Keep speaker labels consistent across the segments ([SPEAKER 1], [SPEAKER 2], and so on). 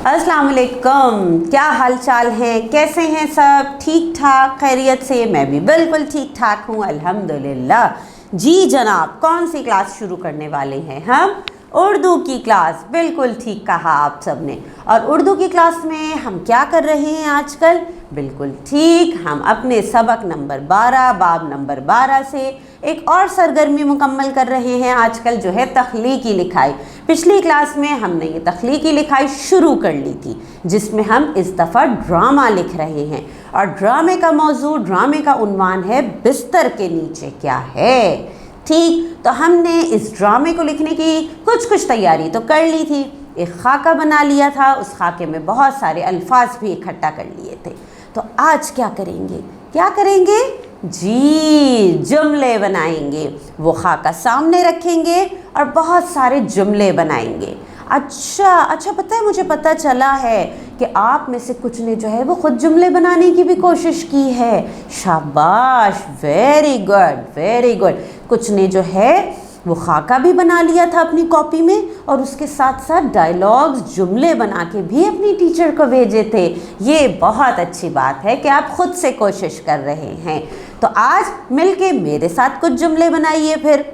[SPEAKER 1] अस्सलाम वालेकुम, क्या हाल चाल हैं, कैसे हैं सब? ठीक ठाक, खैरियत से? मैं भी बिल्कुल ठीक ठाक हूँ, अल्हम्दुलिल्लाह। जी जनाब, कौन सी क्लास शुरू करने वाले हैं हम? उर्दू की क्लास। बिल्कुल ठीक कहा आप सब ने। और उर्दू की क्लास में हम क्या कर रहे हैं आजकल? बिल्कुल ठीक, हम अपने सबक नंबर 12 बाब नंबर 12 से एक और सरगर्मी मुकम्मल कर रहे हैं आजकल, जो है तख्लीकी लिखाई। पिछली क्लास में हमने ये तख्लीकी लिखाई शुरू कर ली थी, जिसमें हम इस दफ़ा ड्रामा लिख रहे हैं। और ड्रामे का मौजू, ड्रामे का उन्वान है बिस्तर के नीचे क्या है। ठीक, तो हमने इस ड्रामे को लिखने की कुछ तैयारी तो कर ली थी। एक खाका बना लिया था, उस खाके में बहुत सारे अल्फाज भी इकट्ठा कर लिए थे। तो आज क्या करेंगे? जी, जुमले बनाएंगे। वो खाका सामने रखेंगे और बहुत सारे जुमले बनाएंगे। अच्छा, पता है, मुझे पता चला है कि आप में से कुछ ने जो है वो खुद जुमले बनाने की भी कोशिश की है। शाबाश, वेरी गुड। कुछ ने जो है वो खाका भी बना लिया था अपनी कॉपी में, और उसके साथ साथ डायलॉग्स, जुमले बना के भी अपनी टीचर को भेजे थे। ये बहुत अच्छी बात है कि आप खुद से कोशिश कर रहे हैं। तो आज मिलके मेरे साथ कुछ जुमले बनाइए फिर।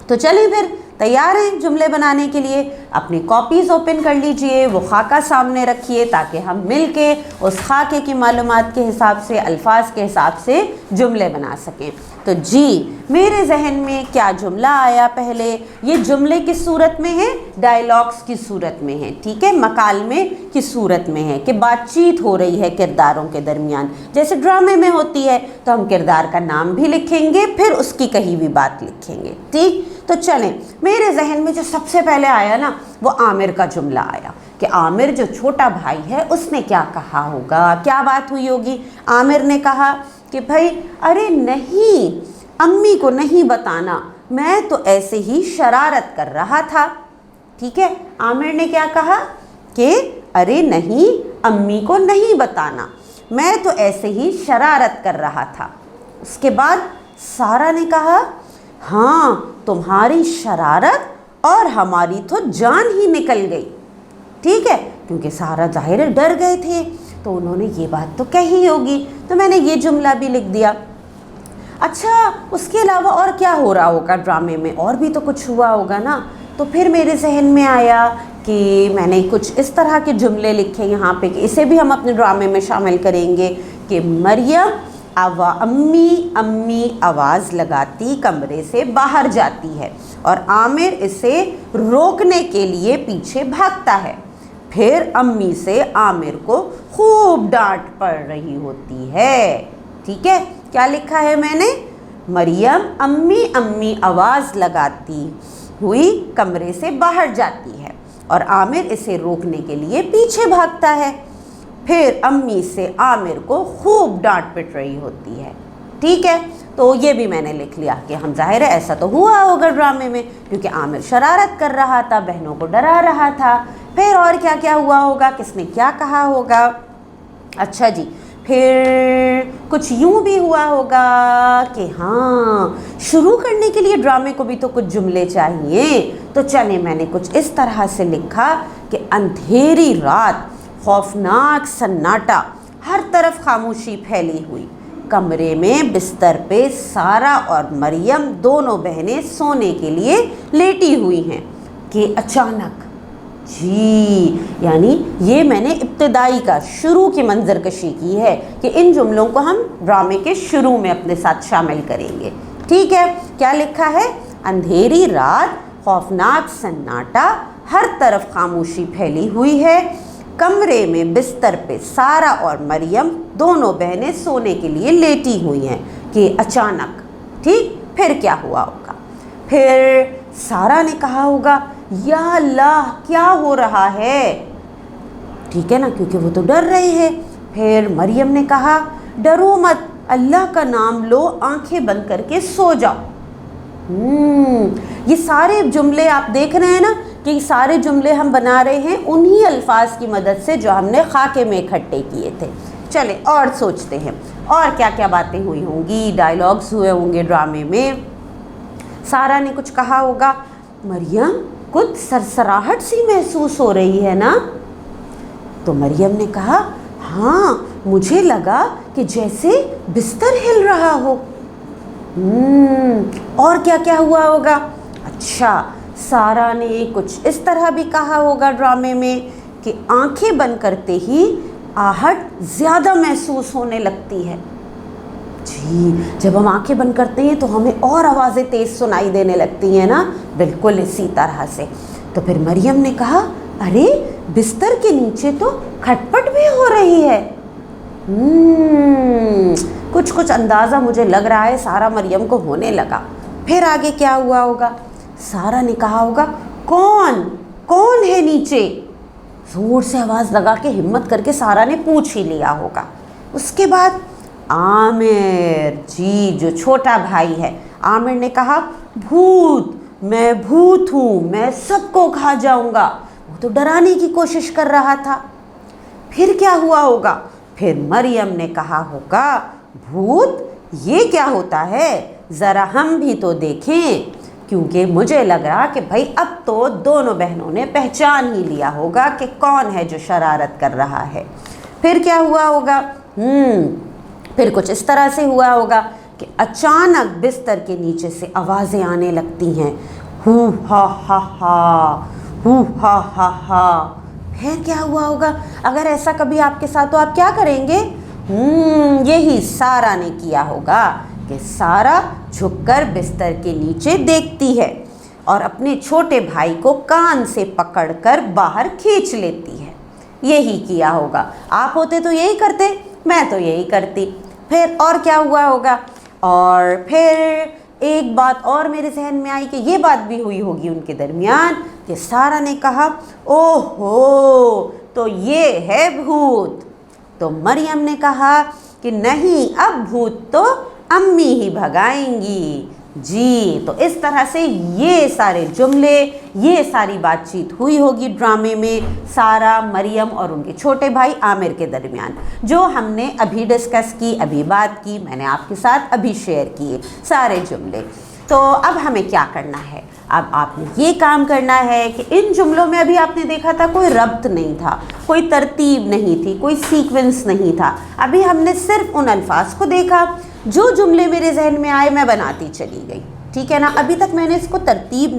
[SPEAKER 1] तो चलिए फिर, तैयार हैं जुमले बनाने के लिए? अपनी कॉपीज़ ओपन कर लीजिए, वो खाका सामने रखिए, ताकि हम मिलके उस खाके की मालूमात के हिसाब से, अल्फाज के हिसाब से जुमले बना सकें। तो जी, मेरे जहन में क्या जुमला आया पहले? ये जुमले किस सूरत में है? डायलॉग्स की सूरत में है, ठीक है, मकालमे की सूरत में है कि बातचीत हो रही है किरदारों के दरमियान, जैसे ड्रामे में होती है। तो हम किरदार का नाम भी लिखेंगे, फिर उसकी कही हुई बात लिखेंगे। ठीक, तो चलें, मेरे जहन में जो सबसे पहले आया ना, वो आमिर का जुमला आया कि आमिर जो छोटा भाई है उसने क्या कहा होगा, क्या बात हुई होगी। आमिर ने कहा कि भाई, अरे नहीं, अम्मी को नहीं बताना, मैं तो ऐसे ही शरारत कर रहा था। ठीक है, आमिर ने क्या कहा कि अरे नहीं, अम्मी को नहीं बताना, मैं तो ऐसे ही शरारत कर रहा था। उसके बाद सारा ने कहा, हाँ, तुम्हारी शरारत और हमारी तो जान ही निकल गई। ठीक है, क्योंकि सारा ज़ाहिर डर गए थे, तो उन्होंने ये बात तो कही होगी, तो मैंने ये जुमला भी लिख दिया। अच्छा, उसके अलावा और क्या हो रहा होगा ड्रामे में? और भी तो कुछ हुआ होगा ना। तो फिर मेरे जहन में आया कि मैंने कुछ इस तरह के जुमले लिखे यहाँ पे कि इसे भी हम अपने ड्रामे में शामिल करेंगे कि मरियम अम्मी आवाज़ लगाती कमरे से बाहर जाती है और आमिर इसे रोकने के लिए पीछे भागता है। फिर अम्मी से आमिर को खूब डांट पड़ रही होती है। ठीक है, क्या लिखा है मैंने? मरियम अम्मी आवाज़ लगाती हुई कमरे से बाहर जाती है और आमिर इसे रोकने के लिए पीछे भागता है। फिर अम्मी से आमिर को खूब डांट पिट रही होती है। ठीक है, तो ये भी मैंने लिख लिया कि हम ज़ाहिर है ऐसा तो हुआ होगा ड्रामे में, क्योंकि आमिर शरारत कर रहा था, बहनों को डरा रहा था। फिर और क्या क्या हुआ होगा, किसने क्या कहा होगा? अच्छा जी, फिर कुछ यूँ भी हुआ होगा कि हाँ, शुरू करने के लिए ड्रामे को भी तो कुछ जुमले चाहिए। तो चले, मैंने कुछ इस तरह से लिखा कि अंधेरी रात, खौफनाक सन्नाटा, हर तरफ खामोशी फैली हुई, कमरे में बिस्तर पे सारा और मरियम दोनों बहनें सोने के लिए लेटी हुई हैं कि अचानक, जी, यानी ये मैंने इब्तिदाई का, शुरू की मंजरकशी की है कि इन जुमलों को हम ड्रामे के शुरू में अपने साथ शामिल करेंगे। ठीक है, क्या लिखा है? अंधेरी रात, खौफनाक सन्नाटा, हर तरफ खामोशी फैली हुई है, कमरे में बिस्तर पे सारा और मरियम दोनों बहनें सोने के लिए लेटी हुई हैं कि अचानक। ठीक, फिर क्या हुआ होगा? फिर सारा ने कहा होगा, या अल्लाह, क्या हो रहा है? ठीक है ना, क्योंकि वो तो डर रही है। फिर मरियम ने कहा, डरो मत, अल्लाह का नाम लो, आंखें बंद करके सो जाओ। ये सारे जुमले आप देख रहे हैं ना कि सारे जुमले हम बना रहे हैं उन्हीं अल्फाज की मदद से जो हमने खाके में इकट्ठे किए थे। चले और सोचते हैं और क्या क्या बातें हुई होंगी, डायलॉग्स हुए होंगे ड्रामे में। सारा ने कुछ कहा होगा, मरियम कुछ सरसराहट सी महसूस हो रही है ना। तो मरियम ने कहा, हाँ मुझे लगा कि जैसे बिस्तर हिल रहा हो। और क्या क्या हुआ होगा? अच्छा, सारा ने कुछ इस तरह भी कहा होगा ड्रामे में कि आंखें बंद करते ही आहट ज़्यादा महसूस होने लगती है। जी, जब हम आंखें बंद करते हैं तो हमें और आवाज़ें तेज़ सुनाई देने लगती हैं ना, बिल्कुल इसी तरह से। तो फिर मरियम ने कहा, अरे बिस्तर के नीचे तो खटपट भी हो रही है। कुछ कुछ अंदाज़ा मुझे लग रहा है सारा मरियम को होने लगा। फिर आगे क्या हुआ होगा? सारा ने कहा होगा, कौन कौन है नीचे? ज़ोर से आवाज़ लगा के हिम्मत करके सारा ने पूछ ही लिया होगा। उसके बाद आमिर, जी जो छोटा भाई है, आमिर ने कहा, भूत, मैं भूत हूँ, मैं सबको खा जाऊँगा। वो तो डराने की कोशिश कर रहा था। फिर क्या हुआ होगा? फिर मरियम ने कहा होगा, भूत, ये क्या होता है, ज़रा हम भी तो देखें। क्योंकि मुझे लग रहा कि भाई अब तो दोनों बहनों ने पहचान ही लिया होगा कि कौन है जो शरारत कर रहा है। फिर क्या हुआ होगा? फिर कुछ इस तरह से हुआ होगा कि अचानक बिस्तर के नीचे से आवाज़ें आने लगती हैं, हू हा हा हा, हू हा हा हा। फिर क्या हुआ होगा? अगर ऐसा कभी आपके साथ तो आप क्या करेंगे? यही सारा ने किया होगा कि सारा झुककर बिस्तर के नीचे देखती है और अपने छोटे भाई को कान से पकड़कर बाहर खींच लेती है। यही किया होगा। आप होते तो यही करते, मैं तो यही करती। फिर और क्या हुआ होगा? और फिर एक बात और मेरे जहन में आई कि ये बात भी हुई होगी उनके दरमियान कि सारा ने कहा, ओहो, तो ये है भूत। तो मरियम ने कहा कि नहीं, अब भूत तो अम्मी ही भगाएंगी। जी, तो इस तरह से ये सारे जुमले, ये सारी बातचीत हुई होगी ड्रामे में सारा, मरियम और उनके छोटे भाई आमिर के दरमियान, जो हमने अभी डिस्कस की, अभी बात की, मैंने आपके साथ अभी शेयर किए सारे जुमले। तो अब हमें क्या करना है? अब आपने ये काम करना है कि इन जुमलों में अभी आपने देखा था कोई रब्त नहीं था, कोई तरतीब नहीं थी, कोई सीक्वेंस नहीं था। अभी हमने सिर्फ उन अल्फाज को देखा, जो जुमले मेरे जहन में आए मैं बनाती चली गई, ठीक है ना। अभी तक मैंने इसको तरतीब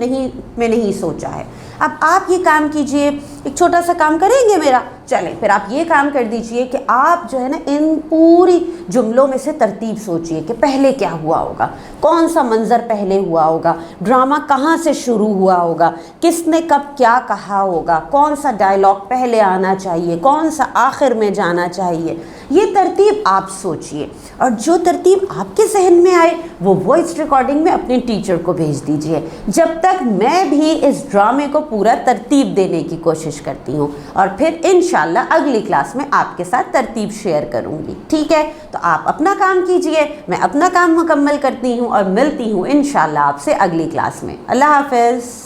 [SPEAKER 1] नहीं सोचा है। अब आप ये काम कीजिए, एक छोटा सा काम करेंगे मेरा, चलें फिर आप ये काम कर दीजिए कि आप जो है ना इन पूरी जुमलों में से तरतीब सोचिए कि पहले क्या हुआ होगा, कौन सा मंजर पहले हुआ होगा, ड्रामा कहाँ से शुरू हुआ होगा, किसने कब क्या कहा होगा, कौन सा डायलॉग पहले आना चाहिए, कौन सा आखिर में जाना चाहिए। ये तरतीब आप सोचिए और जो तरतीब आपके जहन में आए वो वॉइस रिकॉर्डिंग में अपने टीचर को भेज दीजिए, जब तक मैं भी इस ड्रामे को पूरा तरतीब देने की कोशिश करती हूँ और फिर इंशाल्लाह अगली क्लास में आपके साथ तरतीब शेयर करूँगी, ठीक है। तो आप अपना काम कीजिए, मैं अपना काम मुकम्मल करती हूँ और मिलती हूँ इंशाल्लाह आपसे अगली क्लास में। अल्लाह हाफ़िज़।